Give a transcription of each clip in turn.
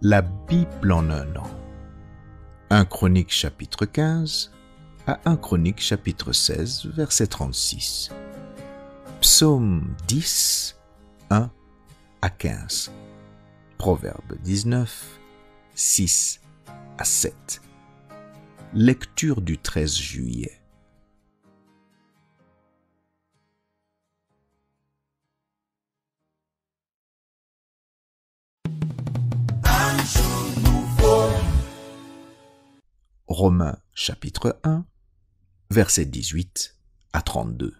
La Bible en un an. 1 Chroniques chapitre 15 à 1 Chroniques chapitre 16, verset 36. Psaume 10, 1 à 15. Proverbe 19, 6 à 7. Lecture du 13 juillet. Romains chapitre 1, versets 18 à 32.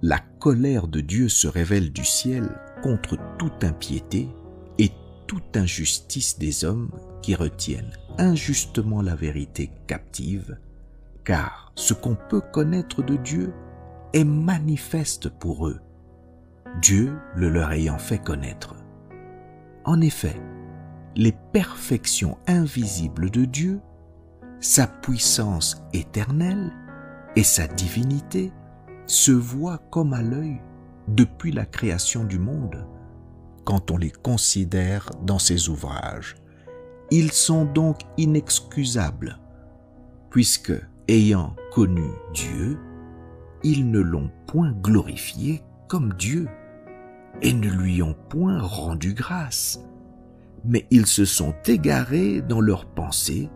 La colère de Dieu se révèle du ciel contre toute impiété et toute injustice des hommes qui retiennent injustement la vérité captive, car ce qu'on peut connaître de Dieu est manifeste pour eux, Dieu le leur ayant fait connaître. En effet, les perfections invisibles de Dieu, sa puissance éternelle et sa divinité se voient comme à l'œil depuis la création du monde, quand on les considère dans ses ouvrages. Ils sont donc inexcusables, puisque, ayant connu Dieu, ils ne l'ont point glorifié comme Dieu et ne lui ont point rendu grâce. Mais ils se sont égarés dans leurs pensées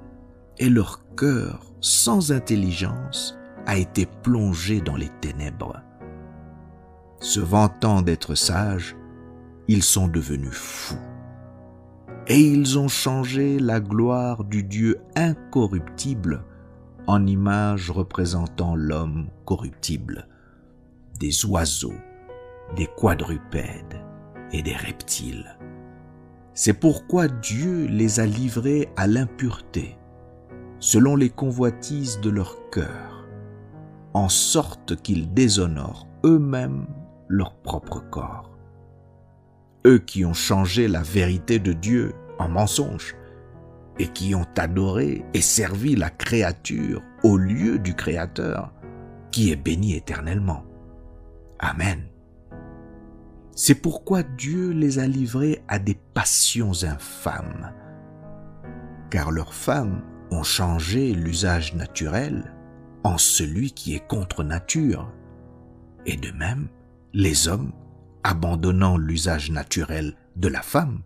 et leur cœur sans intelligence a été plongé dans les ténèbres. Se vantant d'être sages, ils sont devenus fous. Et ils ont changé la gloire du Dieu incorruptible en image représentant l'homme corruptible, des oiseaux, des quadrupèdes et des reptiles. C'est pourquoi Dieu les a livrés à l'impureté, selon les convoitises de leur cœur, en sorte qu'ils déshonorent eux-mêmes leur propre corps. Eux qui ont changé la vérité de Dieu en mensonge, et qui ont adoré et servi la créature au lieu du Créateur, qui est béni éternellement. Amen. C'est pourquoi Dieu les a livrés à des passions infâmes, car leurs femmes ont changé l'usage naturel en celui qui est contre nature. Et de même, les hommes, abandonnant l'usage naturel de la femme,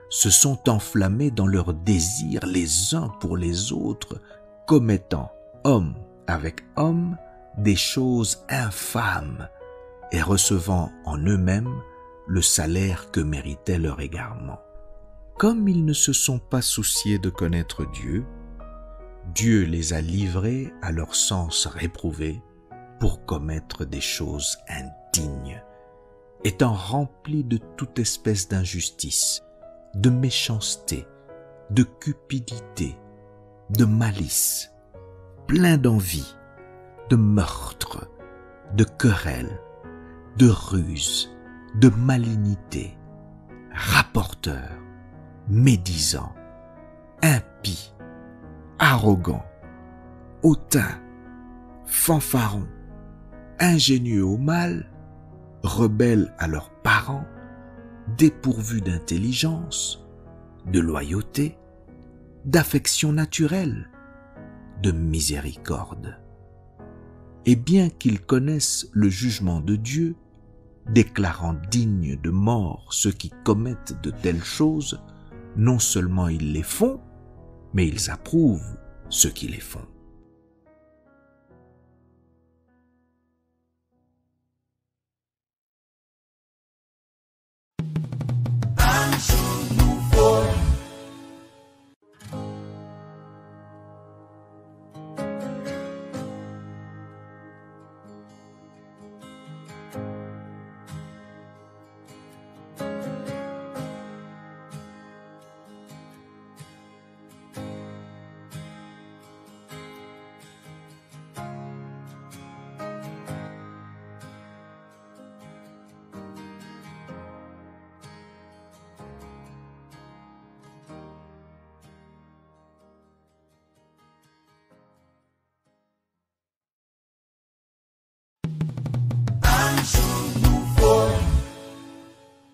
se sont enflammés dans leurs désirs les uns pour les autres, commettant, homme avec homme, des choses infâmes et recevant en eux-mêmes le salaire que méritait leur égarement. Comme ils ne se sont pas souciés de connaître Dieu, Dieu les a livrés à leur sens réprouvé pour commettre des choses indignes, étant remplis de toute espèce d'injustice, de méchanceté, de cupidité, de malice, pleins d'envie, de meurtre, de querelles, de ruse, de malignité, rapporteurs, médisants, impies, arrogants, hautains, fanfarons, ingénieux au mal, rebelles à leurs parents, dépourvus d'intelligence, de loyauté, d'affection naturelle, de miséricorde. Et bien qu'ils connaissent le jugement de Dieu, déclarant dignes de mort ceux qui commettent de telles choses, non seulement ils les font, mais ils approuvent ceux qui les font.